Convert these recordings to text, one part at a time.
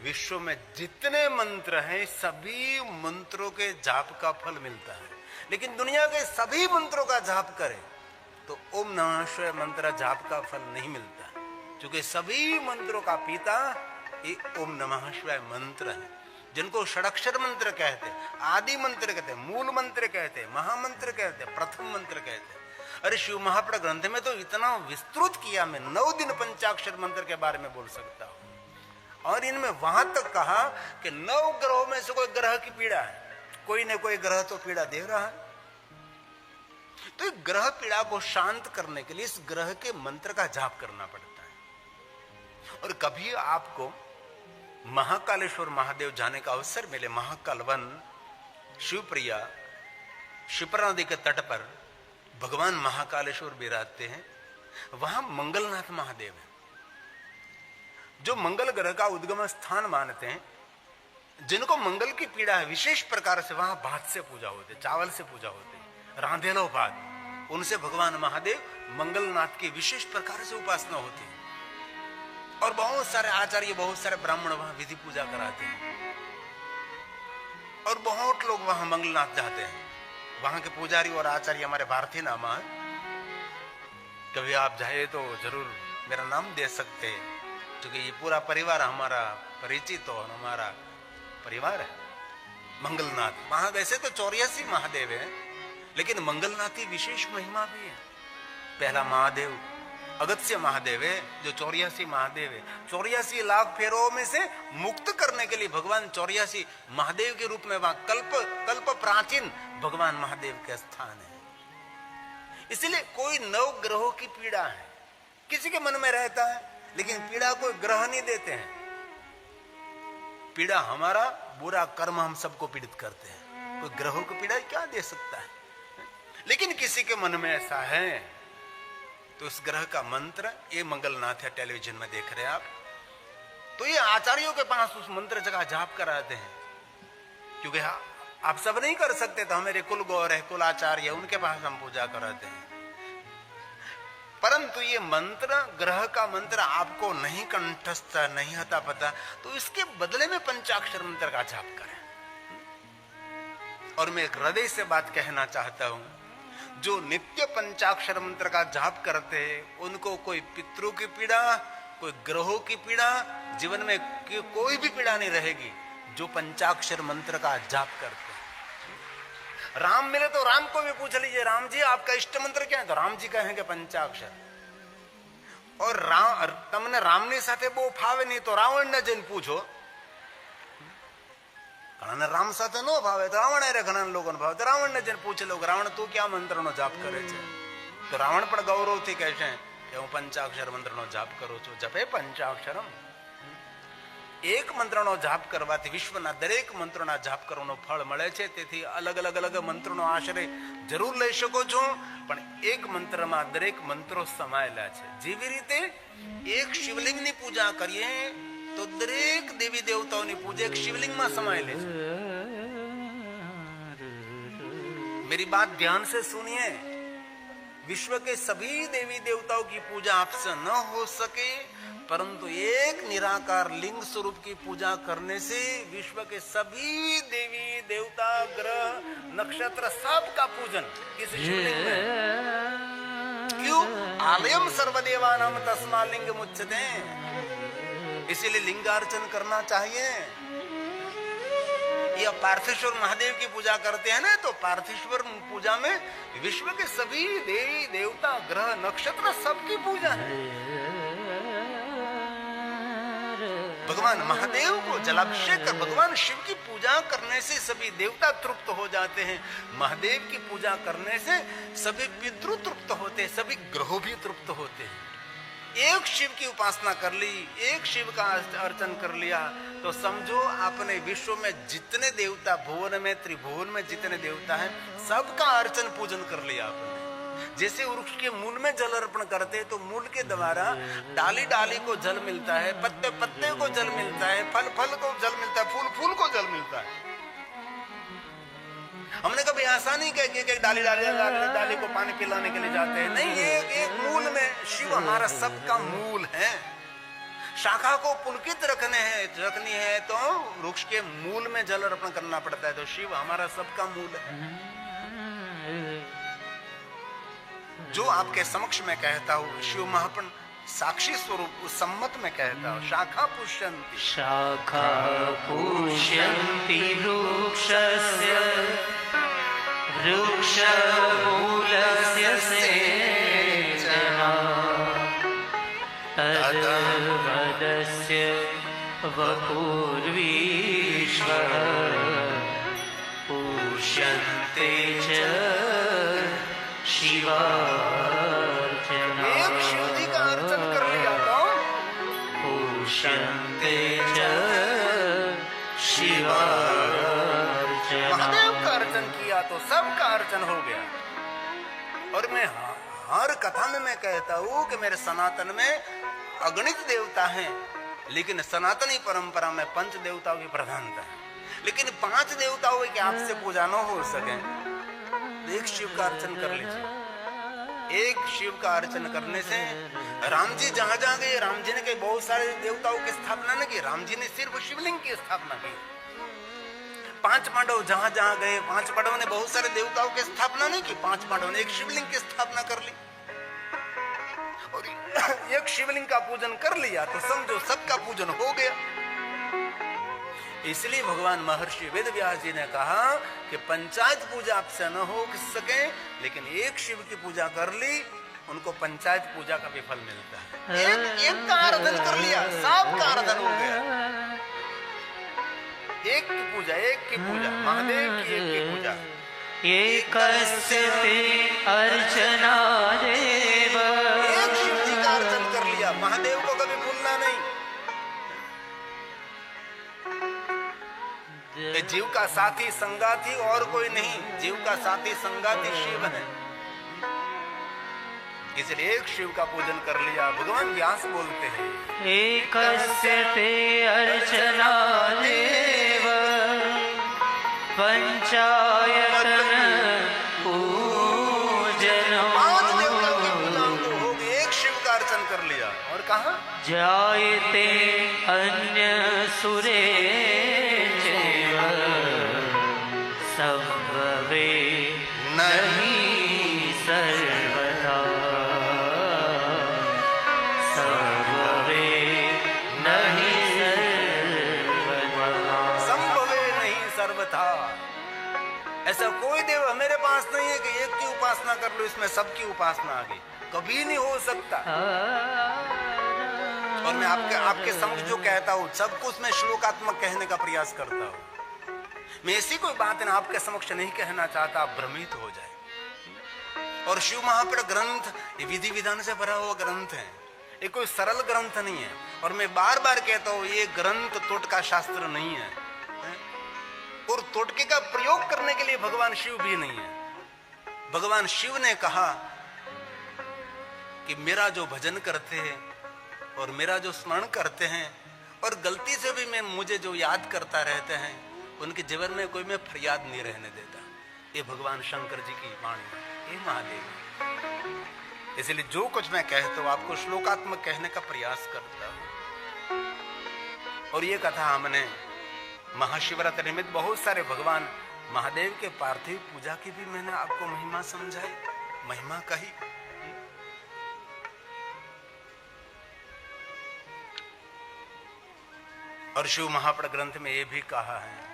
विश्व में जितने मंत्र हैं सभी मंत्रों के जाप का फल मिलता है, लेकिन दुनिया के सभी मंत्रों का जाप करें तो ओम नमः शिवाय मंत्र जाप का फल नहीं मिलता, क्योंकि सभी मंत्रों का पिता ये ओम नमः शिवाय मंत्र है, जिनको षडक्षर मंत्र कहते हैं, आदि मंत्र कहते हैं, मूल मंत्र कहते हैं, महामंत्र कहते हैं, प्रथम मंत्र कहते हैं। अरे शिव महापुराण ग्रंथ में तो इतना विस्तृत किया, मैं 9 दिन पंचाक्षर मंत्र के बारे में बोल सकता हूं। और इनमें वहां तक कहा कि 9 ग्रहों में से कोई ग्रह की पीड़ा है, कोई न कोई ग्रह तो पीड़ा दे रहा है, तो इस ग्रह पीड़ा को शांत करने के लिए इस ग्रह के मंत्र का जाप करना पड़ता है। और कभी आपको महाकालेश्वर महादेव जाने का अवसर मिले, महाकाल वन शिवप्रिया शिप्रा नदी के तट पर भगवान महाकालेश्वर विराजते हैं, वहां मंगलनाथ महादेव है, जो मंगल ग्रह का उद्गम स्थान मानते हैं। जिनको मंगल की पीड़ा है विशेष प्रकार से वहां भात से पूजा होते, चावल से पूजा होते, रांधेलो भात, उनसे भगवान महादेव मंगलनाथ की विशेष प्रकार से उपासना होती है। और बहुत सारे आचार्य, बहुत सारे ब्राह्मण वहां विधि पूजा कराते हैं और बहुत लोग वहां मंगलनाथ जाते हैं। वहां के पुजारी और आचार्य हमारे भारतीय नामा है, कभी आप जाए तो जरूर मेरा नाम दे सकते हैं, क्योंकि ये पूरा परिवार हमारा परिचित और हमारा परिवार है। मंगलनाथ वहां वैसे तो 84 महादेव है, लेकिन मंगलनाथ की विशेष महिमा भी है। पहला महादेव अगस्त्य महादेव है, जो 84 महादेव है। 84 लाख फेरों में से मुक्त करने के लिए भगवान 84 महादेव के रूप में वहां कल्प प्राचीन भगवान महादेव के स्थान है। इसलिए कोई 9 ग्रहों की पीड़ा है, किसी के मन में रहता है, लेकिन पीड़ा कोई ग्रह नहीं देते हैं। पीड़ा हमारा बुरा कर्म हम सबको पीड़ित करते हैं, कोई ग्रहों की पीड़ा क्या दे सकता है। लेकिन किसी के मन में ऐसा है तो उस ग्रह का मंत्र, ये मंगलनाथ है, टेलीविजन में देख रहे हैं आप, तो ये आचार्यों के पास उस मंत्र का जाप कराते हैं, क्योंकि आप सब नहीं कर सकते, तो हमारे कुल गौर है, कुल आचार्य, उनके पास हम पूजा कराते हैं। परंतु ये मंत्र, ग्रह का मंत्र आपको नहीं कंठस्थ, नहीं आता पता, तो इसके बदले में पंचाक्षर मंत्र का जाप करें। और मैं एक हृदय से बात कहना चाहता हूं, जो नित्य पंचाक्षर मंत्र का जाप करते हैं उनको कोई पितरों की पीड़ा, कोई ग्रहों की पीड़ा, जीवन में कोई भी पीड़ा नहीं रहेगी, जो पंचाक्षर मंत्र का जाप करते हैं। राम मिले तो राम को भी पूछ लीजिए, राम जी आपका इष्ट मंत्र क्या है, तो राम जी कहेंगे पंचाक्षर। और तमने रामनी साथे बो फावे नहीं तो रावण ने जन पूछो, घણા રામ સાથે નો ભાવે તો રાવણ એ ઘણા લોકોને ભાવે, તો રાવણને જઈને પૂછે લો, રાવણ તું ક્યાં મંત્રનો જાપ કરે છે, તો રાવણ પણ ગૌરવથી કહે છે કે હું પંચાક્ષર મંત્રનો જાપ કરું છું, જપે પંચાક્ષરમ। એક મંત્રનો જાપ કરવાથી વિશ્વના દરેક મંત્રોના જાપ કરવાનો ફળ મળે છે। તેથી અલગ અલગ મંત્રોનો આશ્રય જરૂર લઈ શકો છો, પણ એક મંત્રમાં દરેક મંત્રો સમાયેલા છે। જેવી રીતે એક શિવલિંગની પૂજા કરીએ तो दरेक देवी देवताओं की पूजा एक शिवलिंग में समाये। मेरी बात ध्यान से सुनिए, विश्व के सभी देवी देवताओं की पूजा आपसे न हो सके, परंतु एक निराकार लिंग स्वरूप की पूजा करने से विश्व के सभी देवी देवता, ग्रह, नक्षत्र, सबका पूजन इस शिवलिंग में। क्यों? आलयम सर्वदेवानां तस्मा लिंग मुच्यते, इसीलिए लिंगार्चन करना चाहिए। ये पार्थेश्वर महादेव की पूजा करते हैं ना, तो पार्थेश्वर पूजा में विश्व के सभी देवी देवता, ग्रह, नक्षत्र, सबकी पूजा है। भगवान महादेव को जलाभिषेक कर भगवान शिव की पूजा करने से सभी देवता तृप्त हो जाते हैं। महादेव की पूजा करने से सभी पितृ तृप्त होते हैं, सभी ग्रह भी तृप्त होते हैं। एक शिव की उपासना कर ली, एक शिव का अर्चन कर लिया, तो समझो आपने विश्व में जितने देवता, भुवन में त्रिभुवन में जितने देवता हैं, सबका अर्चन पूजन कर लिया आपने। जैसे वृक्ष के मूल में जल अर्पण करते तो मूल के द्वारा डाली डाली को जल मिलता है, पत्ते पत्ते को जल मिलता है, फल फल को जल मिलता है, फूल फूल को जल मिलता है। हमने कभी ऐसा नहीं कह कि डाली डाली को पानी पिलाने के लिए जाते हैं, नहीं, एक मूल में शिव हमारा सबका मूल है। शाखा को पुलकित रखनी है तो वृक्ष के मूल में जल अर्पण करना पड़ता है। तो शिव हमारा सबका मूल है। जो आपके समक्ष में कहता हूँ, शिव महापन साक्षी स्वरूप उस सम्मत में कहता हूँ, शाखा पुष्यन्ति वृक्षस्य वृक्षमूलस्य सेचना तद्वदस्य वपुर्विश्वः पुष्यन्ते च शिवार्चना। एक शिव जी का अर्चन कर लिया तो पुष्यन्ते च शिवार्चना। महादेव का अर्चन किया तो सबका अर्चन हो गया। और मैं हर कथा में मैं कहता हूँ कि मेरे सनातन में अगणित देवता हैं, लेकिन सनातनी परंपरा में पंच देवताओं की प्रधानता है। लेकिन पांच देवताओं की आपसे पूजा न हो सके, एक शिव का अर्चन कर लीजिए। एक शिव का अर्चन करने से राम जी जहां जहां गए, राम जी ने कई बहुत सारे देवताओं की स्थापना न की, राम जी ने सिर्फ शिवलिंग की स्थापना की। पांच पांडव जहां जहां गए, पांच पांडवों ने बहुत सारे देवताओं की स्थापना नहीं की, पांच पांडवों ने एक शिवलिंग की स्थापना कर ली। और एक शिवलिंग का पूजन कर लिया तो समझो सबका पूजन हो गया। इसलिए भगवान महर्षि वेद व्यास जी ने कहा कि पंचायत पूजा आपसे न हो सके, लेकिन एक शिव की पूजा कर ली, उनको पंचायत पूजा का भी फल मिलता है। एक का आराधन कर लिया, सबका आराधन हो गया। एक की पूजा, महादेव की एक की पूजा। एकस्य ते अर्चना देव, एक शिव जी का अर्चन कर लिया, महादेव को कभी भूलना नहीं। जीव का साथी संगाती और कोई नहीं, जीव का साथी संगाती शिव है। इसलिए एक शिव का पूजन कर लिया। भगवान व्यास बोलते हैं, एकस्य ते अर्चना देव पंचायतन पूजन। पांच देवताओं की पूजा को हो गई, एक शिव का अर्चन कर लिया। और कहा जायते अन्य सुरे संभवे नहीं सर्वथा, संभवे नहीं सर्वथा, संभवे नहीं सर्वथा। ऐसा कोई देव मेरे पास नहीं है कि एक की उपासना कर लो इसमें सबकी उपासना आ गई, कभी नहीं हो सकता। और मैं आपके समझ जो कहता हूँ सब कुछ मैं श्लोकात्मक कहने का प्रयास करता हूँ। मैं ऐसी कोई बात ना आपके समक्ष नहीं कहना चाहता, आप भ्रमित हो जाए। और शिव महापुर ग्रंथ ये विधि विधान से भरा हुआ ग्रंथ है, ये कोई सरल ग्रंथ नहीं है। और मैं बार बार कहता हूँ ये ग्रंथ टोटका शास्त्र नहीं है, और टोटके का प्रयोग करने के लिए भगवान शिव भी नहीं है। भगवान शिव ने कहा कि मेरा जो भजन करते हैं और मेरा जो स्मरण करते हैं और गलती से भी मुझे जो याद करता रहते हैं, उनके जीवन में कोई मैं फरियाद नहीं रहने देता। ये भगवान शंकर जी की वाणी है, ये महादेव है। इसलिए जो कुछ मैं कहता हूँ आपको श्लोकात्मक कहने का प्रयास करता हूँ। और ये कथा हमने महाशिवरात्रि निमित्त बहुत सारे भगवान महादेव के पार्थिव पूजा की भी मैंने आपको महिमा समझाई, महिमा कही। और शिव महापड़ ग्रंथ में ये भी कहा है,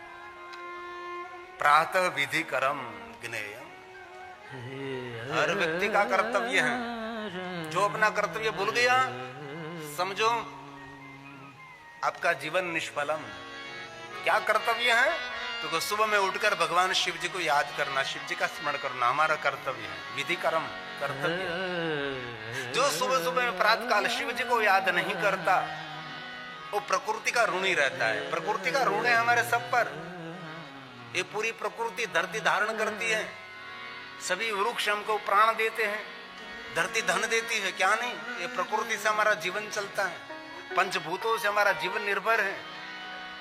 प्रातः विधि करम ज्ञेयम। हर व्यक्ति का कर्तव्य है, जो अपना कर्तव्य भूल गया समझो आपका जीवन निष्फलम। क्या कर्तव्य है? तो सुबह में उठकर भगवान शिव जी को याद करना, शिव जी का स्मरण करना हमारा कर्तव्य है, विधि कर्म कर्तव्य। जो सुबह सुबह में प्रातः काल शिव जी को याद नहीं करता वो प्रकृति का ऋणी रहता है। प्रकृति का ऋण है हमारे सब पर। ये पूरी प्रकृति धरती धारण करती है, सभी वृक्ष हमको प्राण देते हैं, धरती धन देती है, क्या नहीं? ये प्रकृति से हमारा जीवन चलता है, पंचभूतों से हमारा जीवन निर्भर है।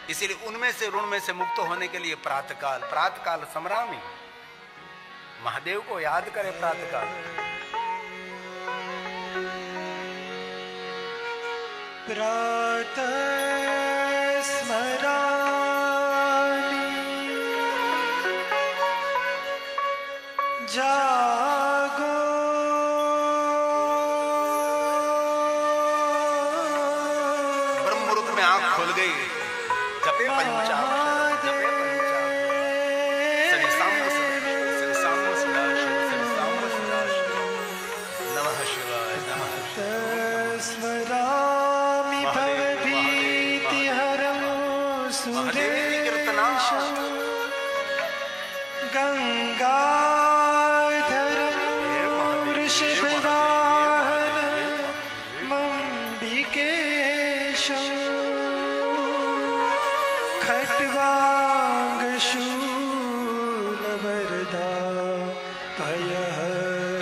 इसीलिए उनमें से ऋण में से मुक्त होने के लिए प्रातःकाल संग्रामी महादेव को याद करे। प्रातःकाल प्रातः स्मरामि जागो ब्रह्म मुहूर्त में आंख खुल गई, जपे पंचाक्षर, जपे पंचाक्षर, श्री सांब सदाशिव, श्री सांब सदाशिव, नमः शिवाय, नमः शिवाय। स्मरामि भवभीतिहरं सुरेशं गंगाधरं वृषभवाहनमम्बिकेशं खट्वांगशूलवरदा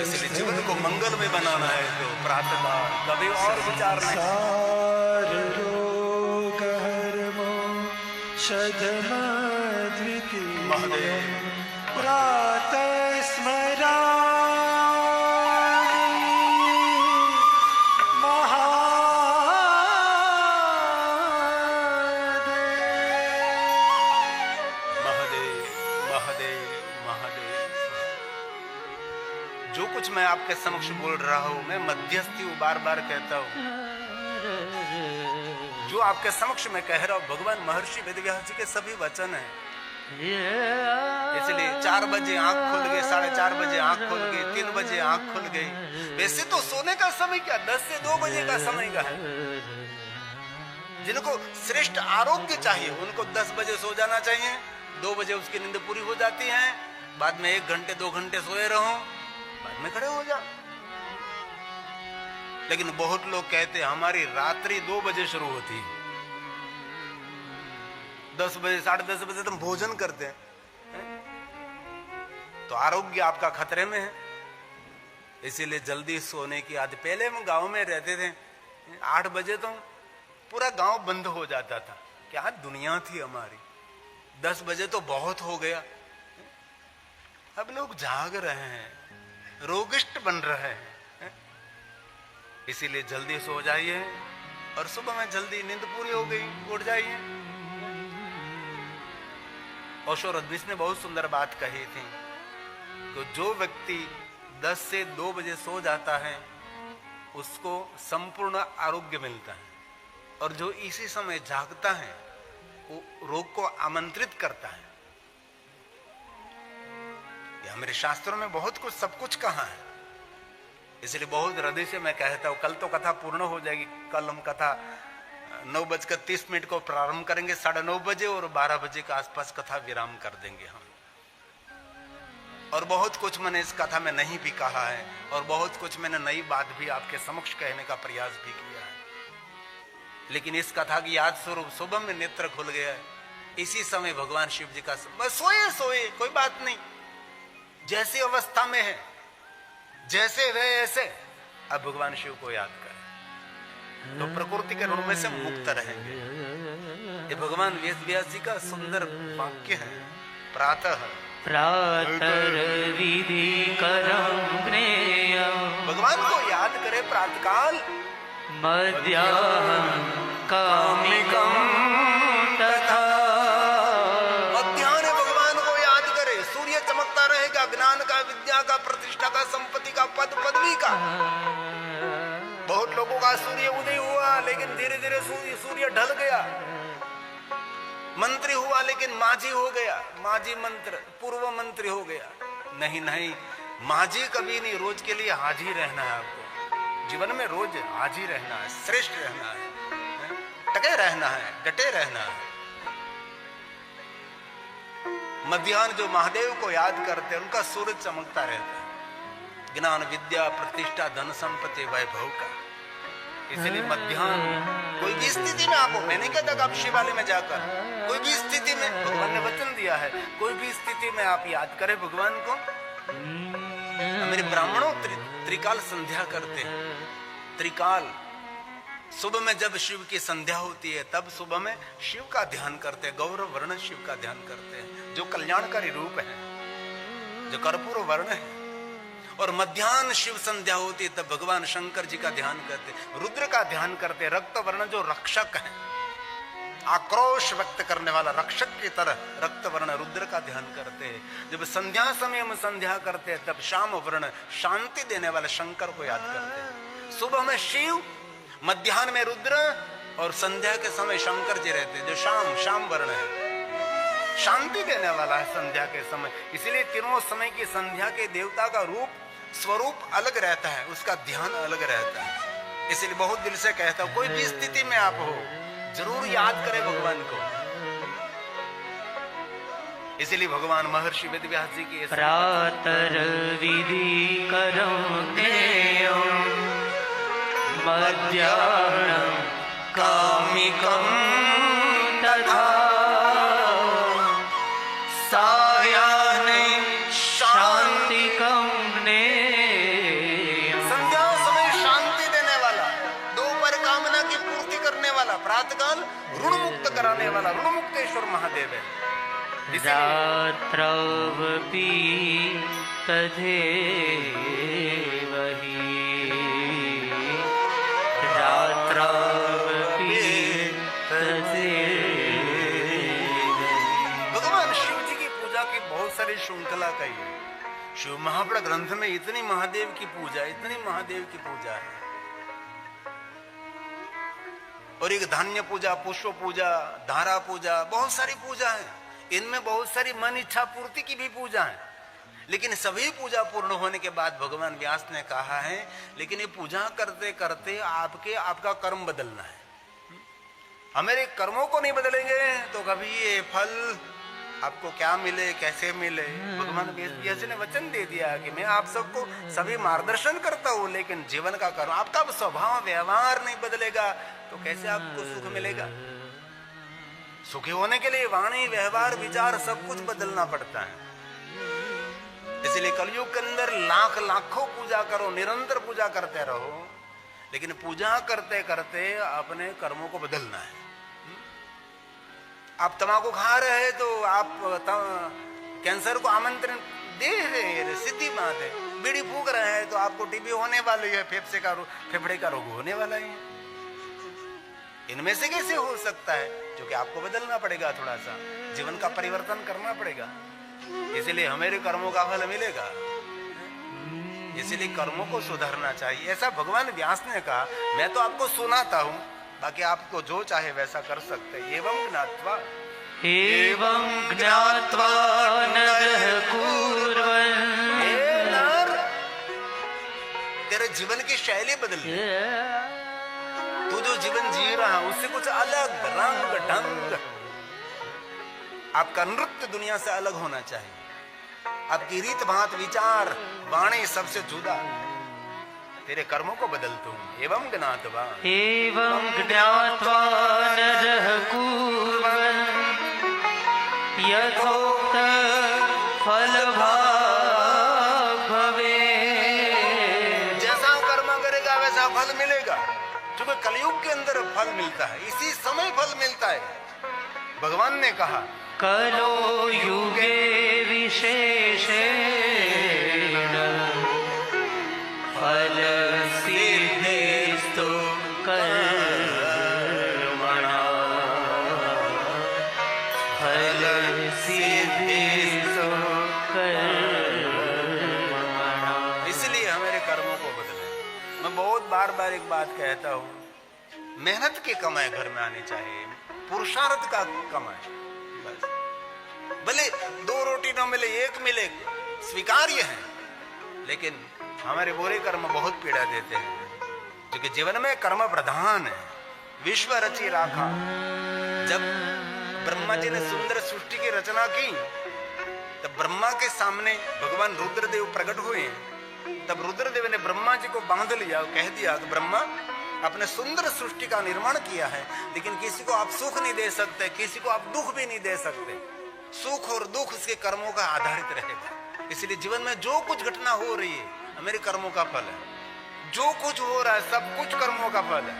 इसलिए जीवन को मंगल में बनाना है तो प्रातःकाल कभी और विचार नहीं। सार रोगहरमो शतमद्वितीयं प्रातः स्मरामि महादेव, महादेव, महादेव। जो कुछ मैं आपके समक्ष बोल रहा हूं, मैं मध्यस्थी हूं, बार बार कहता हूं। जो आपके समक्ष मैं कह रहा हूं भगवान महर्षि वेदव्यास जी के सभी वचन हैं। इसलिए 4 बजे आंख खुल गई, 4:30 बजे आंख खुल गई, 3 बजे आंख खुल गई। वैसे तो सोने का समय क्या 10 से 2 बजे का समय का है। जिनको श्रेष्ठ आरोग्य चाहिए उनको 10 बजे सो जाना चाहिए, 2 बजे उसकी नींद पूरी हो जाती है, बाद में 1 घंटे 2 घंटे सोए रहो, बाद में खड़े हो जाओ। लेकिन बहुत लोग कहते हैं हमारी रात्रि 2 बजे शुरू होती है, 10 बजे 10:30 बजे तुम भोजन करते हैं, तो आरोग्य आपका खतरे में है। इसीलिए जल्दी सोने की आदत। पहले हम गांव में रहते थे, 8 बजे तो पूरा गांव बंद हो जाता था। क्या दुनिया थी हमारी। 10 बजे तो बहुत हो गया। अब लोग जाग रहे हैं, रोगिष्ट बन रहे हैं। इसीलिए जल्दी सो जाइए और सुबह में जल्दी नींद पूरी हो गई उठ जाइए। ओशो रजनीश ने बहुत सुंदर बात कही थी कि जो व्यक्ति 10 से 2 बजे सो जाता है उसको संपूर्ण आरोग्य मिलता है, और जो इसी समय जागता है वो रोग को आमंत्रित करता है। यह मेरे शास्त्रों में बहुत कुछ सब कुछ कहा है। इसलिए बहुत हृदय से मैं कहता हूं, कल तो कथा पूर्ण हो जाएगी। कल हम कथा 9:30 को प्रारंभ करेंगे, 9:30 बजे, और 12 बजे के आसपास कथा विराम कर देंगे हम। और बहुत कुछ मैंने इस कथा में नहीं भी कहा है, और बहुत कुछ मैंने नई बात भी आपके समक्ष कहने का प्रयास भी किया है। लेकिन इस कथा की याद स्वरूप सुबह में नेत्र खुल गया है। इसी समय भगवान शिव जी का बस सोए सोए कोई बात नहीं, जैसी अवस्था में है जैसे वे ऐसे अब भगवान शिव को याद करें तो प्रकृति के ऋण में से मुक्त रहेंगे। ये भगवान वेदव्यास जी का सुंदर वाक्य है। प्रातः प्रातर्विधि करं ज्ञेयं भगवान को याद करे प्रातःकाल, मध्याह्नं कामिकं तथा मध्याह्न भगवान को याद करे। सूर्य चमकता रहेगा, ज्ञान का, विद्या का, प्रतिष्ठा का, संपत्ति का, पद पदवी का। बहुत लोगों का सूर्य उदय हुआ लेकिन धीरे धीरे सूर्य ढल गया। मंत्री हुआ लेकिन माझी हो गया, माझी मंत्र पूर्व मंत्री हो गया। नहीं नहीं, माझी कभी नहीं, रोज के लिए हाजिर रहना है आपको। जीवन में रोज हाजिर रहना है, श्रेष्ठ रहना है, टके रहना है, डटे रहना है। मध्याह्न जो महादेव को याद करते हैं उनका सूरज चमकता रहता है, ज्ञान, विद्या, प्रतिष्ठा, धन, संपत्ति, वैभव का। इसलिए मध्याह्न कोई भी स्थिति में आपको, मैंने कहता कि आप शिवालय में जाकर कोई भी स्थिति में, भगवान ने वचन दिया है, कोई भी स्थिति में आप याद करें भगवान को। मेरे ब्राह्मणों त्रिकाल संध्या करते हैं। त्रिकाल सुबह में जब शिव की संध्या होती है तब सुबह में शिव का ध्यान करते हैं, गौरव वर्ण शिव का ध्यान करते हैं जो कल्याणकारी रूप है, जो कर्पूर वर्ण है। और मध्याह्न शिव संध्या होती तब भगवान शंकर जी का ध्यान करते, रुद्र का ध्यान करते। रक्त वर्ण जो रक्षक है, आक्रोश व्यक्त करने वाला रक्षक की तरह रक्त वर्ण रुद्र का ध्यान करते हैं। जब संध्या समय हम संध्या करते हैं तब श्याम वर्ण शांति देने वाले शंकर को याद करते हैं। सुबह में शिव, मध्याह्न में रुद्र और संध्या के समय शंकर जी रहते हैं जो श्याम वर्ण है, शांति देने वाला है संध्या के समय। इसलिए तीनों समय की संध्या के देवता का रूप स्वरूप अलग रहता है, उसका ध्यान अलग रहता है। इसलिए बहुत दिल से कहता हूं, कोई भी स्थिति में आप हो जरूर याद करें भगवान को। इसलिए भगवान महर्षि वेदव्यास जी की प्रातर विधि करं ज्ञेयं मध्याह्नं कामिकं तथा सायाह्ने शान्तिकं ज्ञेयं। संध्या समय शांति देने वाला, दोपहर कामना की पूर्ति करने वाला, प्रातःकाल ऋण मुक्त कराने वाला ऋण मुक्तेश्वर महादेव है। रात्रवपि तथैव हि, रात्रवपि तथैव। भगवान शिव जी की पूजा की बहुत सारी श्रृंखला कही है। शिव महापुराण ग्रंथ में इतनी महादेव की पूजा, इतनी महादेव की पूजा है। और एक धान्य पूजा, पुष्प पूजा, धारा पूजा, बहुत सारी पूजा है। इनमें बहुत सारी मन इच्छा पूर्ति की भी पूजा है। लेकिन सभी पूजा पूर्ण होने के बाद भगवान व्यास ने कहा है, लेकिन ये पूजा करते करते आपका कर्म बदलना है। हमारे कर्मों को नहीं बदलेंगे तो कभी ये फल आपको क्या मिले, कैसे मिले। भगवान व्यास जी ने वचन दे दिया कि मैं आप सबको सभी मार्गदर्शन करता हूं, लेकिन जीवन का कर्म, आपका स्वभाव व्यवहार नहीं बदलेगा तो कैसे आपको सुख मिलेगा। सुखी होने के लिए वाणी, व्यवहार, विचार सब कुछ बदलना पड़ता है। इसलिए कलयुग के अंदर लाखों पूजा करो, निरंतर पूजा करते रहो, लेकिन पूजा करते करते अपने कर्मों को बदलना है। आप तंबाकू खा रहे हैं तो आप कैंसर को आमंत्रण दे रहे हैं, सीधी बात है। बीड़ी फूंक रहे हैं तो आपको टीबी होने वाली है, फेफड़े का रोग होने वाला है। इनमें से कैसे हो सकता है? क्योंकि आपको बदलना पड़ेगा, थोड़ा सा जीवन का परिवर्तन करना पड़ेगा। इसलिए हमारे कर्मों का फल मिलेगा। इसलिए कर्मों को सुधारना चाहिए, ऐसा भगवान व्यास ने कहा। मैं तो आपको सुनाता हूं, बाकी आपको जो चाहे वैसा कर सकते। एवं ज्ञात्वा नरः कुर्वन्। हे नर, तेरे जीवन की शैली बदल, तू जो जीवन जी रहा है उससे कुछ अलग रंग ढंग। आपका नृत्य दुनिया से अलग होना चाहिए। आपकी रीत भात, विचार, वाणी सबसे जुदा। तेरे कर्मों को बदलता हूं। एवं ज्ञात्वा नरः कुर्वन् यथोक्त फलभाग् भवेत्। जैसा कर्म करेगा वैसा फल मिलेगा। क्योंकि कलयुग के अंदर फल मिलता है, इसी समय फल मिलता है। भगवान ने कहा कलो युगे विशेषेण फल सिद्धिस्तु कर्मणा, फल सिद्धिस्तु कर्मणा। इसलिए हमारे कर्मों को बदले। मैं बहुत बार एक बात कहता हूँ, मेहनत की कमाई घर में आनी चाहिए, पुरुषार्थ का कमाई। बस भले 2 रोटी न मिले, 1 मिले, स्वीकार्य है, लेकिन हमारे बुरे कर्म बहुत पीड़ा देते हैं। क्योंकि जीवन में कर्म प्रधान है। विश्व रची राखा। जब ब्रह्मा जी ने सुंदर सृष्टि की रचना की, तब ब्रह्मा के सामने भगवान रुद्रदेव प्रकट हुए। तब रुद्रदेव ने ब्रह्मा जी को बांध लिया, कह दिया कि ब्रह्मा, अपने सुंदर सृष्टि का निर्माण किया है, लेकिन किसी को आप सुख नहीं दे सकते, किसी को आप दुख भी नहीं दे सकते। सुख और दुख उसके कर्मों का आधारित रहेगा। इसलिए जीवन में जो कुछ घटना हो रही है मेरे कर्मों का फल है। जो कुछ हो रहा है सब कुछ कर्मों का फल है।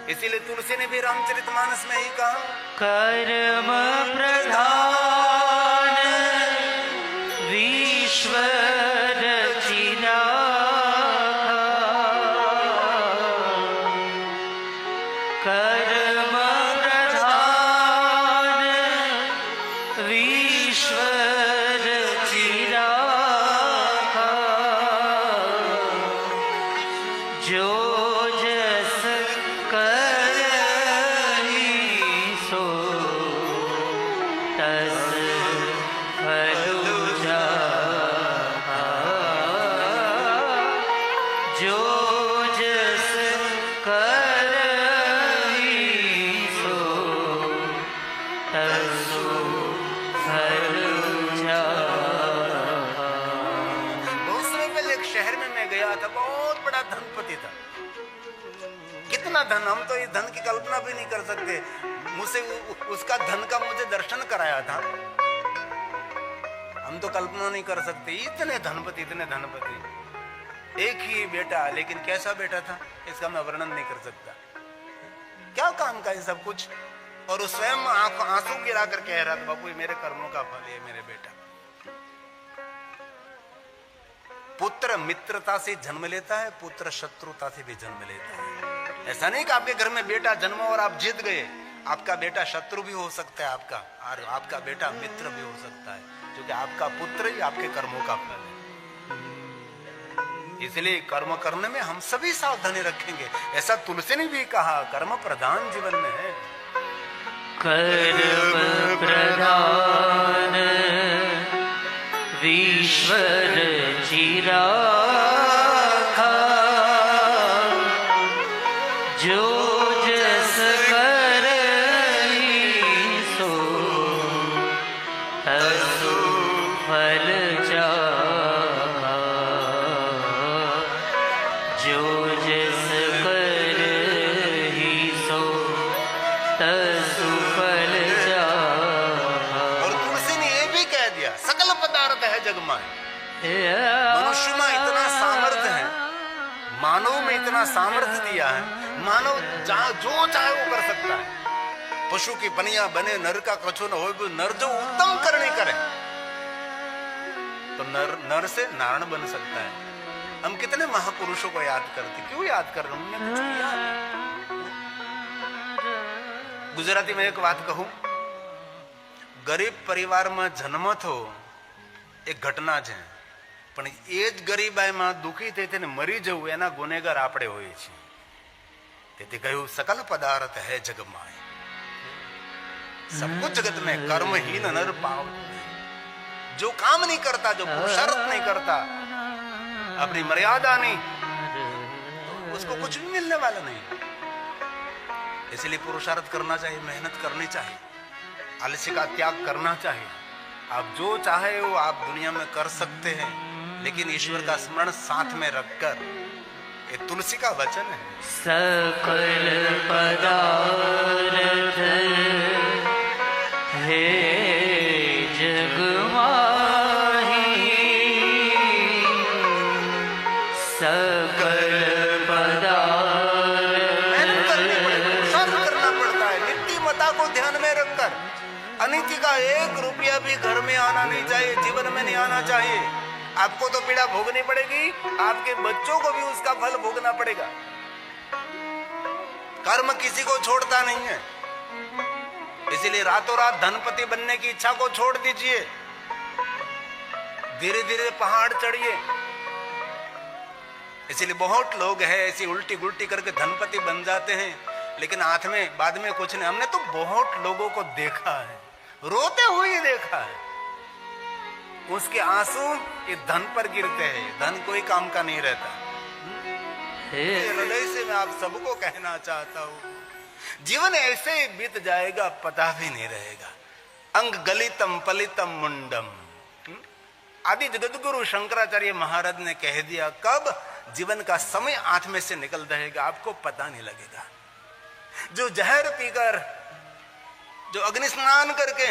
इसीलिए तुलसी ने भी रामचरितमानस में ही कहा, कर्म प्रधान विश्व रचिरा तस फल जाहा। जो जस करहि सो तसु फल जाहा। बहुत समय पहले एक शहर में मैं गया था, बहुत बड़ा धनपति था। कितना धन, हम तो इस धन की कल्पना भी नहीं कर सकते। मुझसे उसका धन का मुझे दर्शन कराया था, हम तो कल्पना नहीं कर सकते। इतने धनपति, इतने धनपति, एक ही बेटा, लेकिन कैसा बेटा था इसका मैं वर्णन नहीं कर सकता। क्या काम का ये सब कुछ, और उस स्वयं आंसू गिरा कर कह रहा था, बापू ये मेरे कर्मों का फल है मेरे बेटा। पुत्र मित्रता से जन्म लेता है, पुत्र शत्रुता से भी जन्म लेता है। ऐसा नहीं कि आपके घर में बेटा जन्मा और आप जीत गए, आपका बेटा शत्रु भी हो सकता है आपका, और आपका बेटा मित्र भी हो सकता है, क्योंकि आपका पुत्र ही आपके कर्मों का फल है। इसलिए कर्म करने में हम सभी सावधानी रखेंगे। ऐसा तुलसी ने भी कहा, कर्म प्रधान जीवन में है। कर्म प्रधान ईश्वर चिराखा। जो जस करहि सो तसु फल जाहा। जो जस करहि सो तसु फल जाहा। और तुलसी ने ये भी कह दिया, सकल पदार्थ है जग माय। मनुष्य में इतना सामर्थ्य है, मानव में इतना सामर्थ्य दिया है, मानव जो चाहे वो कर सकता है। पशु की बनिया बने, नर का कछु न हो, नर जो उत्तम करने करे तो नर से नारायण बन सकता है। हम कितने महापुरुषों को याद करते, क्यों याद कर रहे हैं? उन्होंने कुछ किया है। गुजराती में एक बात कहूं, गरीब परिवार में जन्म थो एक घटना है, પણ એ જ ગરીબાઈમાં દુઃખી થઈ ને મરી જવું એના ગુનેગાર આપણે હોઈએ છીએ। તેથી કહ્યું सकल पदार्थ है जग माय। सब कुछ जगत में कर्महीन नर पाव। जो काम नहीं करता, जो पुरुषार्थ नहीं करता, अपनी मर्यादा नहीं, उसको कुछ भी मिलने वाला नहीं। इसलिए पुरुषार्थ करना चाहिए, मेहनत करनी चाहिए, आलस्य का त्याग करना चाहिए। आप जो चाहे वो आप दुनिया में कर सकते हैं, लेकिन ईश्वर का स्मरण साथ में रखकर। ये तुलसी का वचन है। सकल पदार्थ हे जग माही। सकल पदार्थ मेहनत करनी पड़ेगी, पुरुषार्थ करना पड़ता है, नीतिमत्ता को ध्यान में रखकर। अनिति का 1 रुपया भी घर में आना नहीं चाहिए, जीवन में नहीं आना चाहिए। आपको तो पीड़ा भोगनी पड़ेगी, आपके बच्चों को भी उसका फल भोगना पड़ेगा। कर्म किसी को छोड़ता नहीं है, इसीलिए रातों रात धनपति बनने की इच्छा को छोड़ दीजिए, धीरे धीरे पहाड़ चढ़िए। इसीलिए बहुत लोग हैं ऐसी उल्टी गुल्टी करके धनपति बन जाते हैं, लेकिन हाथ में बाद में कुछ नहीं। हमने तो बहुत लोगों को देखा है, रोते हुए देखा है, उसके आंसू ये धन पर गिरते हैं। धन कोई काम का नहीं रहता। हृदय से मैं आप सबको कहना चाहता हूं, जीवन ऐसे ही बीत जाएगा, पता भी नहीं रहेगा। अंग गलितम पलितम मुंडम। आदि जगतगुरु शंकराचार्य महाराज ने कह दिया, कब जीवन का समय हाथ में से निकल जाएगा आपको पता नहीं लगेगा। जो जहर पीकर, जो अग्नि स्नान करके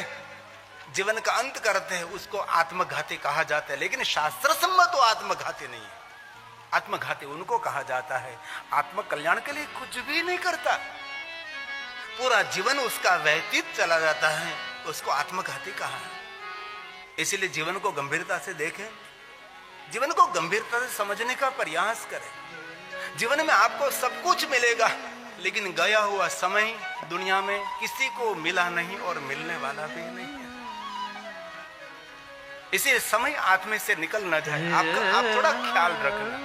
जीवन का अंत करते हैं, उसको आत्मघाती कहा जाता है। लेकिन शास्त्र सम्मत तो आत्मघाती नहीं है। आत्मघाती उनको कहा जाता है आत्म कल्याण के लिए कुछ भी नहीं करता, पूरा जीवन उसका व्यतीत चला जाता है, उसको आत्मघाती कहा है। इसीलिए जीवन को गंभीरता से देखें, जीवन को गंभीरता से समझने का प्रयास करें। जीवन में आपको सब कुछ मिलेगा, लेकिन गया हुआ समय दुनिया में किसी को मिला नहीं और मिलने वाला भी नहीं है। इसीलिए समय हाथ में से निकल ना जाए, आप थोड़ा ख्याल रखना।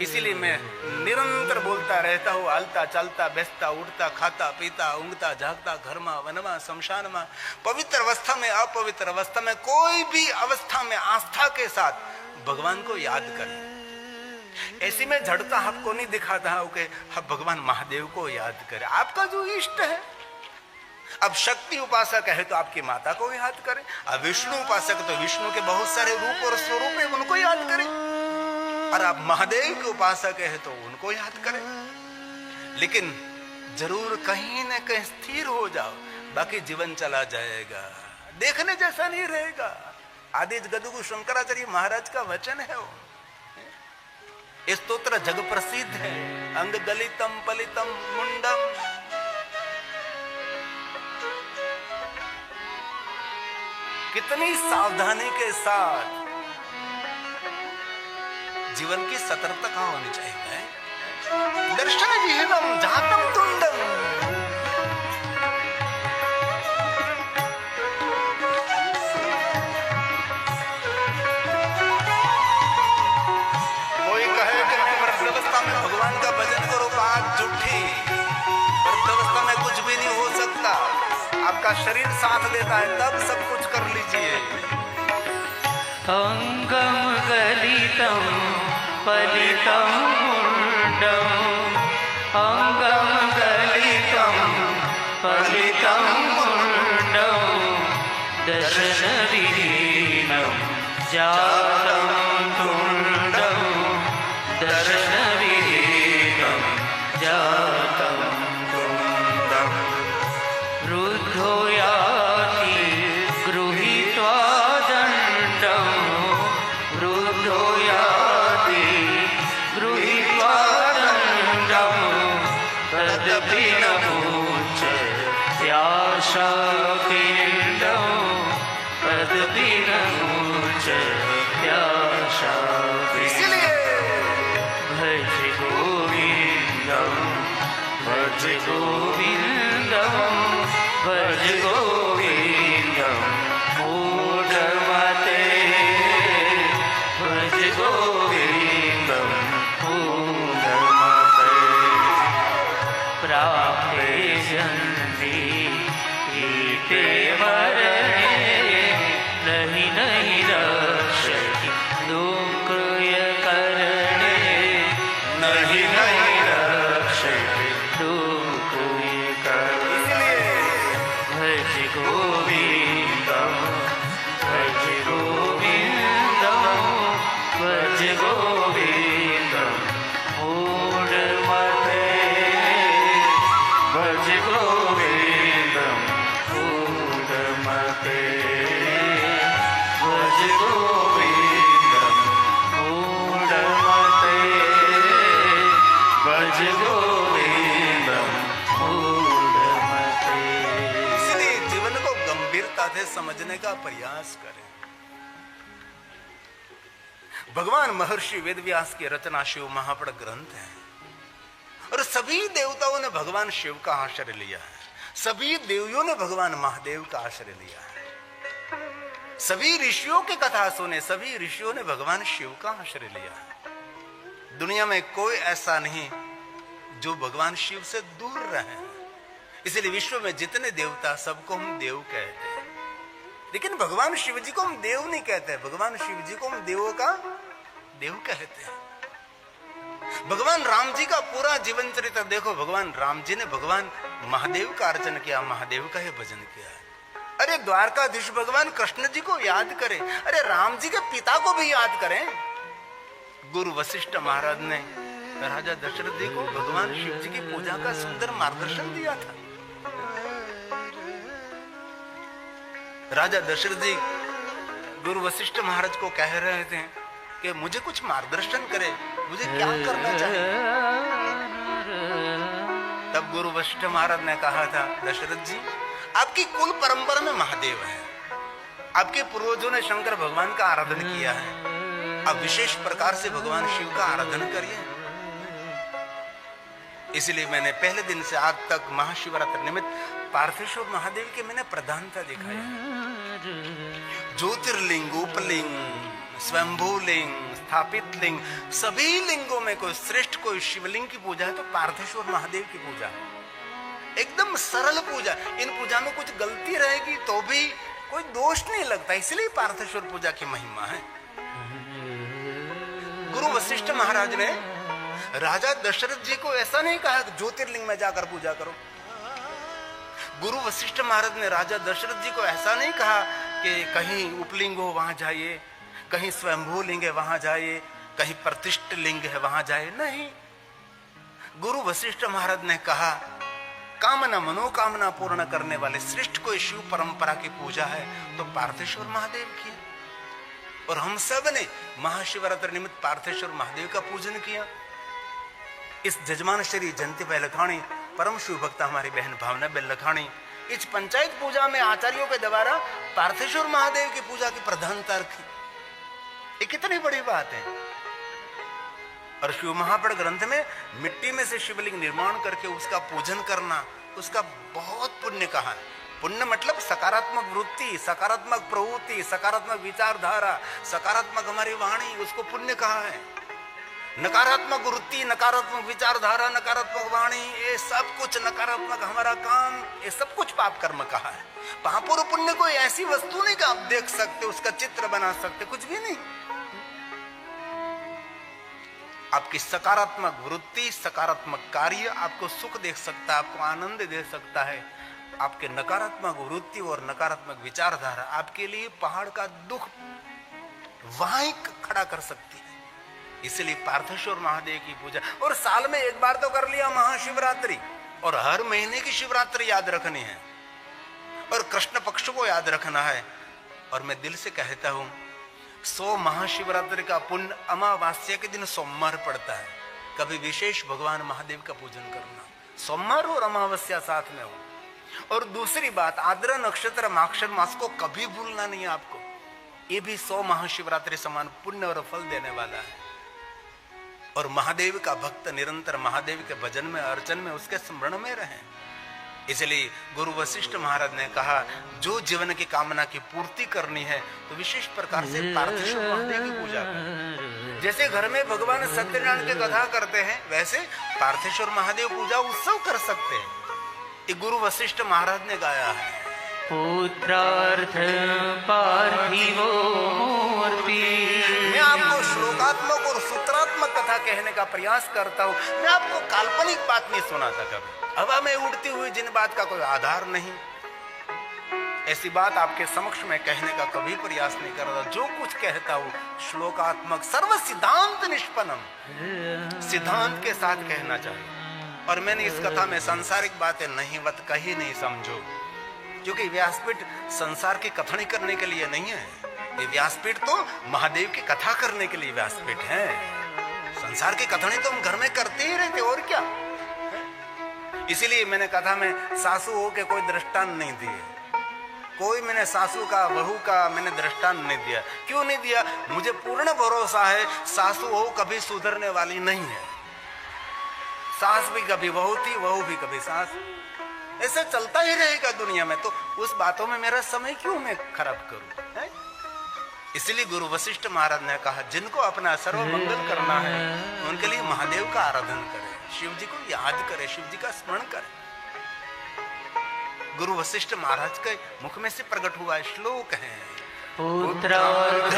इसीलिए मैं निरंतर बोलता रहता हूँ, हलता चलता बैठता उठता खाता पीता ऊँगता जागता घर में वन में शमशान में, पवित्र अवस्था में अपवित्र अवस्था में, कोई भी अवस्था में आस्था के साथ भगवान को याद करें। ऐसी में झड़ता आपको नहीं दिखाता हूं कि आप भगवान महादेव को याद करें, आपका जो इष्ट है। अब शक्ति उपासक है तो आपकी माता को याद करें, अब विष्णु उपासक तो विष्णु के बहुत सारे रूप और स्वरूप है उनको याद करें, और आप महादेव के उपासक है तो उनको याद करें। लेकिन जरूर कहीं न कहीं स्थिर हो जाओ, बाकी जीवन चला जाएगा, देखने जैसा नहीं रहेगा। आदि गदगु शंकराचार्य महाराज का वचन है वो, इस स्तोत्र जग प्रसिद्ध है। अंग गलितम पलितम मुंडम, कितनी सावधानी के साथ जीवन की सतर्कता होनी चाहिए। दर्शन विहीनम जातम तुंडम, कोई कहे कि मैं वृद्धावस्था में भगवान का भजन करो, बात झूठी। वृद्धावस्था में कुछ भी नहीं हो सकता, आपका शरीर साथ देता है तब सब कुछ कर लीजिए। अंगम गलितम पलितम मुंडम, अंगम गलितम पलितम मुंडम, दर्शनविहीनं जातं तुंडं, दर्शनविहीनं जातं तुंडं, रुद्धो याति गृहीत्वा दण्डं, रुद्धो याति गृहीत्वा दण्डं, तदपि न मुच्यत्याशापिण्डं, तदपि न मुच्यत्याशापिण्डं। भज गोविन्दं, भज गोविन्दं, भज गोविन्दं मूढमते, भज गोविन्दं मूढमते। प्राप्ते जन्मे ईते मरणे, नहि नहि रक्षति दुःखयकरणे, नहि नहि रक्षति दुःखयकरणे। भज गोविन्दं, भज गोविन्दं, भज गोविन्दं मूढमते, भज गोविन्दं मूढमते, भज गोविन्दं मूढमते, भज गोविन्दं मूढमते। इसलिए जीवन को गंभीरता से समझने का प्रयास करें। भगवान महर्षि वेदव्यास की रचना शिव महापड़ ग्रंथ है, और सभी देवताओं ने भगवान शिव का आश्रय लिया है, सभी देवियों ने भगवान महादेव का आश्रय लिया है, सभी ऋषियों की कथा सुने, सभी ऋषियों ने भगवान शिव का आश्रय लिया है। दुनिया में कोई ऐसा नहीं जो भगवान शिव से दूर रहे। इसलिए विश्व में जितने देवता सबको हम देव कहते हैं, लेकिन भगवान शिव जी को हम देव नहीं कहते, भगवान शिव जी को हम देवों का देव कहते हैं। भगवान राम जी का पूरा जीवन चरित्र देखो, भगवान राम जी ने भगवान महादेव का अर्चन किया, महादेव का ही भजन किया। अरे द्वारकाधीश भगवान कृष्ण जी को याद करें, अरे राम जी के पिता को भी याद करें। गुरु वशिष्ठ महाराज ने राजा दशरथ जी को भगवान शिव जी की पूजा का सुंदर मार्गदर्शन दिया था। राजा दशरथ जी गुरु वशिष्ठ महाराज को कह रहे थे कि मुझे कुछ मार्गदर्शन करे, मुझे क्या करना चाहिए। तब गुरु वशिष्ठ महाराज ने कहा था, दशरथ जी आपकी कुल परंपरा में महादेव है, आपके पूर्वजों ने शंकर भगवान का आराधन किया है, अब विशेष प्रकार से भगवान शिव का आराधन करिए। इसलिए मैंने पहले दिन से आज तक महाशिवरात्रि निमित्त पार्थेश्वर महादेव के मैंने प्रधानता दिखाई। ज्योतिर्लिंग, उपलिंग, स्वयंभूलिंग, स्थापित लिंग, सभी लिंगों में कोई श्रेष्ठ कोई शिवलिंग की पूजा है तो पार्थेश्वर महादेव की पूजा है। एकदम सरल पूजा। इन पूजा में कुछ गलती रहेगी तो भी कोई दोष नहीं लगता, इसलिए पार्थेश्वर पूजा की महिमा है। गुरु वशिष्ठ महाराज ने राजा दशरथ जी को ऐसा नहीं कहा कि ज्योतिर्लिंग में जाकर पूजा करो। गुरु वशिष्ठ महाराज ने राजा दशरथ जी को ऐसा नहीं कहा कि कहीं उपलिंग हो वहां जाइए, कहीं स्वयंभू लिंग है वहां जाइए, कहीं प्रतिष्ठित लिंग है वहां जाइए। नहीं, गुरु वशिष्ठ महाराज ने कहा कामना मनोकामना पूर्ण करने वाले श्रेष्ठ कोई शिव परंपरा की पूजा है तो पार्थेश्वर महादेव की। और हम सब ने महाशिवरात्रि निमित्त पार्थेश्वर महादेव का पूजन किया। इस जजमान श्री जयंती बेन लखानी परम शिव भक्त हमारी बहन भावना बेन लखानी इस पंचायत पूजा में आचार्यों के द्वारा पार्थेश्वर महादेव की पूजा की प्रधानता रखी। ये कितनी बड़ी बात है। और शिव महापड़ ग्रंथ में मिट्टी में से शिवलिंग निर्माण करके उसका पूजन करना, उसका बहुत पुण्य कहा है। पुण्य मतलब सकारात्मक वृत्ति, सकारात्मक प्रवृत्ति, सकारात्मक विचारधारा, सकारात्मक हमारी वाणी, उसको पुण्य कहा है। नकारात्मक वृत्ति, नकारात्मक विचारधारा, नकारात्मक वाणी, ये सब कुछ नकारात्मक हमारा काम, ये सब कुछ पाप कर्म कहा है। पाप और पुण्य कोई ऐसी वस्तु नहीं कि आप देख सकते, उसका चित्र बना सकते, कुछ भी नहीं। आपकी सकारात्मक वृत्ति, सकारात्मक कार्य आपको सुख दे सकता है, आपको आनंद दे सकता है। आपके नकारात्मक वृत्ति और नकारात्मक विचारधारा आपके लिए पहाड़ का दुख वहां खड़ा कर सकती है। इसलिए पार्थेश्वर महादेव की पूजा, और साल में एक बार तो कर लिया महाशिवरात्रि, और हर महीने की शिवरात्रि याद रखनी है, और कृष्ण पक्ष को याद रखना है। और मैं दिल से कहता हूं 100 महाशिवरात्रि का पुण्य अमावास्या के दिन सोमवार पड़ता है। कभी विशेष भगवान महादेव का पूजन करना, सोमवार और अमावस्या साथ में हो। और दूसरी बात, आद्रा नक्षत्र माक्षर मास को कभी भूलना नहीं है आपको। ये भी 100 महाशिवरात्रि समान पुण्य और फल देने वाला है। और महादेव का भक्त निरंतर महादेव के भजन में, अर्चन में, उसके स्मरण में रहे। इसलिए गुरु वशिष्ठ महाराज ने कहा जो जीवन की कामना की पूर्ति करनी है तो विशेष प्रकार से पार्थेश्वर महादेव की पूजा करें। जैसे घर में भगवान सत्यनारायण की कथा करते हैं, वैसे पार्थेश्वर महादेव पूजा उत्सव कर सकते हैं। ये गुरु वशिष्ठ महाराज ने गाया है। पुत्रार्थ पार्थिवो मूर्ति। मैं आपको श्लोकात्मक और सूत्रात्मक कथा कहने का प्रयास करता हूँ। मैं आपको काल्पनिक बात नहीं सुनाता कभी, हवा में उड़ती हुई जिन बात का कोई आधार नहीं, ऐसी बात आपके समक्ष में कहने का कभी प्रयास नहीं कर रहा। जो कुछ कहता हूँ श्लोकात्मक, सर्व सिद्धांत निष्पन्नम, सिद्धांत के साथ कहना चाहिए। और मैंने इस कथा में सांसारिक बातें नहीं वत कही नहीं, समझो, क्योंकि व्यासपीठ संसार की कथनी करने के लिए नहीं है। ये व्यासपीठ तो महादेव की कथा करने के लिए व्यासपीठ है। संसार की कथनी तो हम घर में करते ही रहते, और क्या। इसीलिए मैंने कथा में सासू हो के कोई दृष्टांत नहीं दिए, कोई मैंने सासू का बहू का मैंने दृष्टांत नहीं दिया। क्यों नहीं दिया? मुझे पूर्ण भरोसा है सासू बहू कभी सुधरने वाली नहीं है। सास भी कभी बहू थी, बहू भी कभी सास, ऐसा चलता ही रहेगा दुनिया में। तो उस बातों में मेरा समय क्यों मैं खराब करूं, है? इसलिए गुरु वशिष्ठ महाराज ने कहा जिनको अपना सर्व मंगल करना है उनके लिए महादेव का आराधन करें, शिव जी को याद करें, शिव जी का स्मरण करें। गुरु वशिष्ठ महाराज के मुख में से प्रकट हुआ श्लोक है। पुत्रार्थ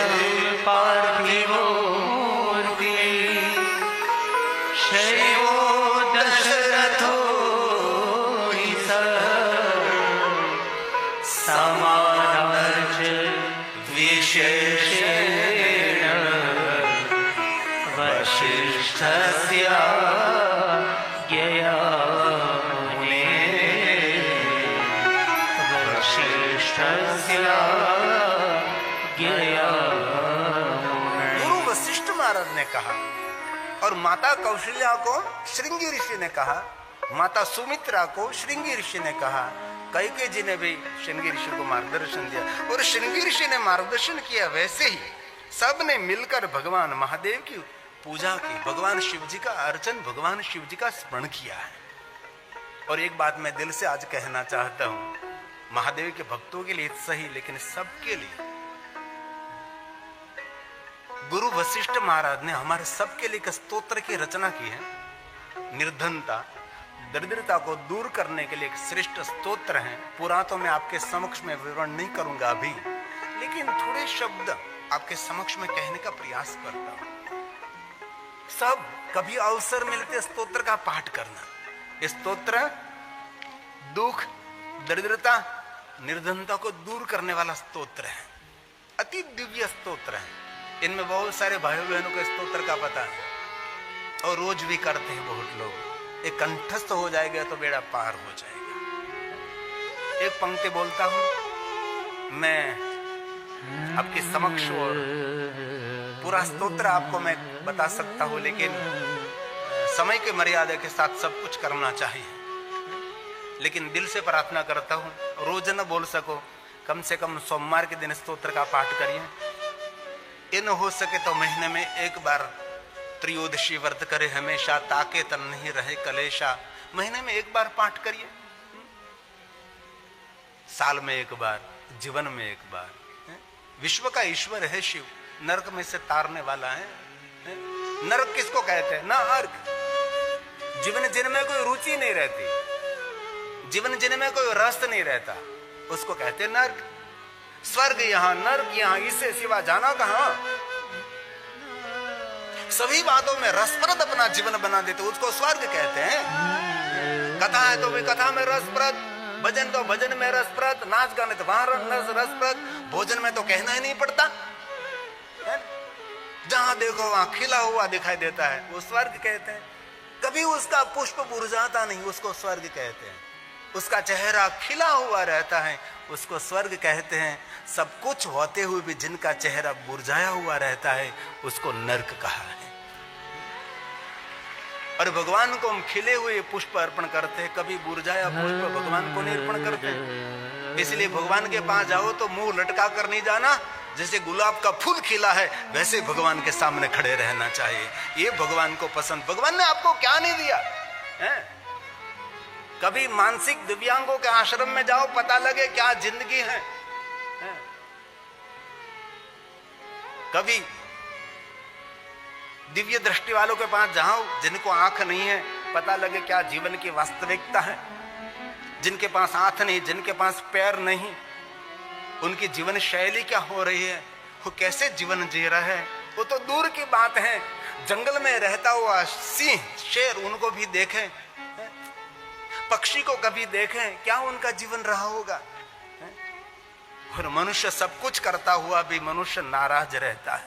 पार्थिवो मूर्ति शैवो दशरथो समानार्च विशेषेण वशिष्ठस्य ज्ञया मुने वशिष्ठस्य ज्ञया मुने। गुरु वशिष्ठ महाराज ने कहा, और माता कौशल्या को श्रृंगी ऋषि ने कहा, माता सुमित्रा को श्रृंगी ऋषि ने कहा, कैकेयी जी ने भी श्रृंगी ऋषि को मार्गदर्शन दिया, और श्रृंगी ऋषि ने मार्गदर्शन किया। वैसे ही सब ने मिलकर भगवान महादेव की पूजा की, भगवान शिव जी का अर्चन, भगवान शिव जी का स्मरण किया है। और एक बात मैं दिल से आज कहना चाहता हूं, महादेव के भक्तों के लिए सही, लेकिन सबके लिए गुरु वशिष्ठ महाराज ने हमारे सबके लिए एक स्तोत्र की रचना की है। निर्धनता, दरिद्रता को दूर करने के लिए एक श्रेष्ठ स्तोत्र है। पूरा तो मैं आपके समक्ष में विवरण नहीं करूंगा अभी, लेकिन थोड़े शब्द आपके समक्ष में कहने का प्रयास करता हूं। सब कभी अवसर मिलते स्तोत्र का पाठ करना। स्तोत्र दुख, दरिद्रता, निर्धनता को दूर करने वाला स्तोत्र है। अति दिव्य स्तोत्र है। इनमें बहुत सारे भाइयों बहनों को स्तोत्र का पता है और रोज भी करते हैं बहुत लोग। एक कंठस्थ हो जाएगा तो बेड़ा पार हो जाएगा। एक पंक्ति बोलता हूं मैं आपके समक्ष, और पूरा स्तोत्र आपको मैं बता सकता हूं, लेकिन समय के मर्यादा के साथ सब कुछ करना चाहिए। लेकिन दिल से प्रार्थना करता हूं रोज न बोल सको, कम से कम सोमवार के दिन स्तोत्र का पाठ करिए। इन हो सके तो महीने में एक बार त्रयोदशी व्रत करे हमेशा, ताके तन नहीं रहे कलेशा। महीने में एक बार पाठ करिए, साल में एक बार, जीवन में एक बार। विश्व का ईश्वर है शिव, नरक में से तारने वाला है। नरक किसको कहते हैं? नरक जीवन जिनमें कोई रुचि नहीं रहती, जीवन जिनमें कोई रस नहीं रहता, उसको कहते हैं नरक। स्वर्ग यहां, नरक यहां, इससे सिवा जाना कहां? सभी बातों में रसप्रद अपना जीवन बना देते, उसको स्वर्ग कहते हैं। कथा है तो भी कथा में रसप्रद, भजन तो भजन में रसप्रद, नाच गाने तो वहां रसप्रद, भोजन में तो कहना ही नहीं पड़ता। जहां देखो वहां खिला हुआ दिखाई देता है, वो स्वर्ग कहते हैं। कभी उसका पुष्प मुरझाता नहीं, उसको स्वर्ग कहते हैं। उसका चेहरा खिला हुआ रहता है, उसको स्वर्ग कहते हैं। सब कुछ होते हुए भी जिनका चेहरा मुरझाया हुआ रहता है, उसको नरक कहा है। और भगवान को हम खिले हुए पुष्प अर्पण करते हैं, कभी मुरझाया पुष्प भगवान को नहीं अर्पण करते। इसलिए भगवान के पास जाओ तो मुंह लटका कर नहीं जाना। जैसे गुलाब का फूल खिला है वैसे भगवान के सामने खड़े रहना चाहिए। ये भगवान को पसंद। भगवान ने आपको क्या नहीं दिया है? कभी मानसिक दिव्यांगों के आश्रम में जाओ, पता लगे क्या जिंदगी है। कभी दिव्य दृष्टि वालों के पास जाओ, जिनको आंख नहीं है, पता लगे क्या जीवन की वास्तविकता है। जिनके पास हाथ नहीं, जिनके पास पैर नहीं, उनकी जीवन शैली क्या हो रही है, वो कैसे जीवन जी रहा है, वो तो दूर की बात है। जंगल में रहता हुआ सिंह, शेर, उनको भी देखें, पक्षी को कभी देखें, क्या उनका जीवन रहा होगा। और मनुष्य सब कुछ करता हुआ भी मनुष्य नाराज रहता है,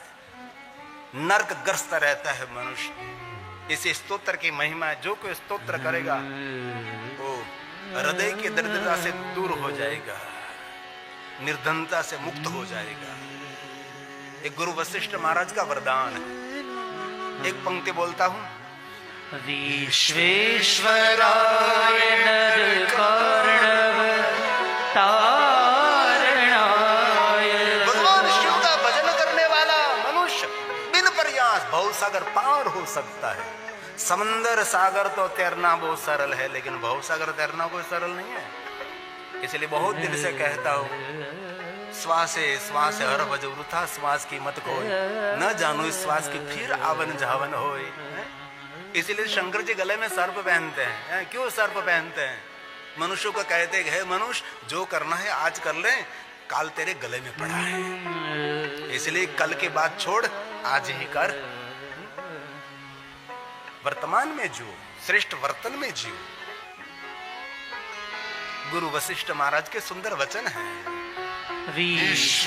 नरकग्रस्त रहता है मनुष्य। इस स्तोत्र की महिमा, जो कोई स्तोत्र करेगा वो हृदय की दरिद्रता से दूर हो जाएगा, निर्धनता से मुक्त हो जाएगा। एक गुरु वशिष्ठ महाराज का वरदान है। एक पंक्ति बोलता हूं। विश्वेश्वराय नरकार्णव तारणाय। भगवान शिव का भजन करने वाला मनुष्य बिन प्रयास भवसागर पार हो सकता है। समंदर सागर तो तैरना बहुत सरल है, लेकिन भवसागर तैरना कोई सरल नहीं है। इसलिए बहुत दिल से कहता हूं, श्वासे श्वास हर भज वृथा श्वास की मत खोए, न जानो इस श्वास की फिर आवन जावन होए। इसलिए शंकर जी गले में सर्प पहनते हैं। क्यों सर्प पहनते हैं? मनुष्य को कहते हैं, मनुष्य जो करना है आज कर ले, काल तेरे गले में पड़ा है। इसलिए कल के बाद छोड़, आज ही कर। वर्तमान में जियो, श्रेष्ठ वर्तन में जियो। गुरु वशिष्ठ महाराज के सुंदर वचन हैं। विश्वेश्वराय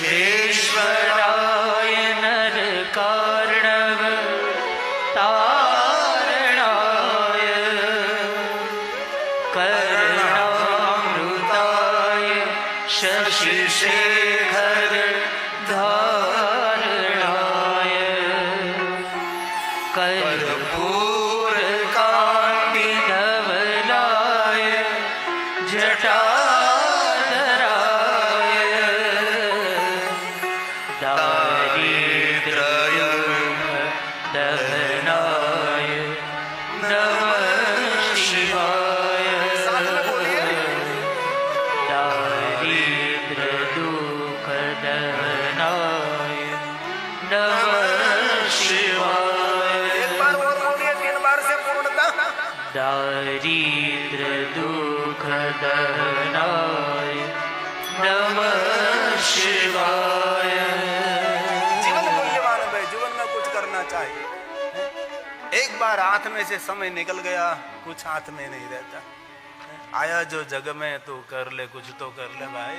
नरकार्णव तारणाय कर्णामृताय शशिशेखर धारणाय कर्पूर कांति धवलाय जटाधराय दारिद्र्य दहनाय नमः शिवाय। दारिद्र्य दुःख दहनाय नमः दारिद्र दुख दहनाय नमः शिवाय। जीवन मूल्यवान है, जीवन में कुछ करना चाहिए। एक बार हाथ में से समय निकल गया, कुछ हाथ में नहीं रहता। आया जो जग में तो कर ले, कुछ तो कर ले भाई।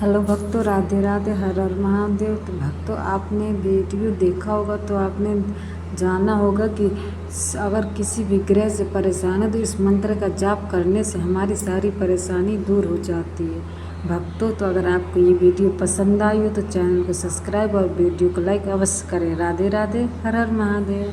हेलो भक्तों, राधे राधे, हर हर महादेव। तो भक्तों, आपने वीडियो देखा होगा तो आपने जाना होगा कि अगर किसी भी ग्रह से परेशान है तो इस मंत्र का जाप करने से हमारी सारी परेशानी दूर हो जाती है। भक्तों, तो अगर आपको ये वीडियो पसंद आई हो तो चैनल को सब्सक्राइब और वीडियो को लाइक अवश्य करें। राधे राधे, हर हर महादेव।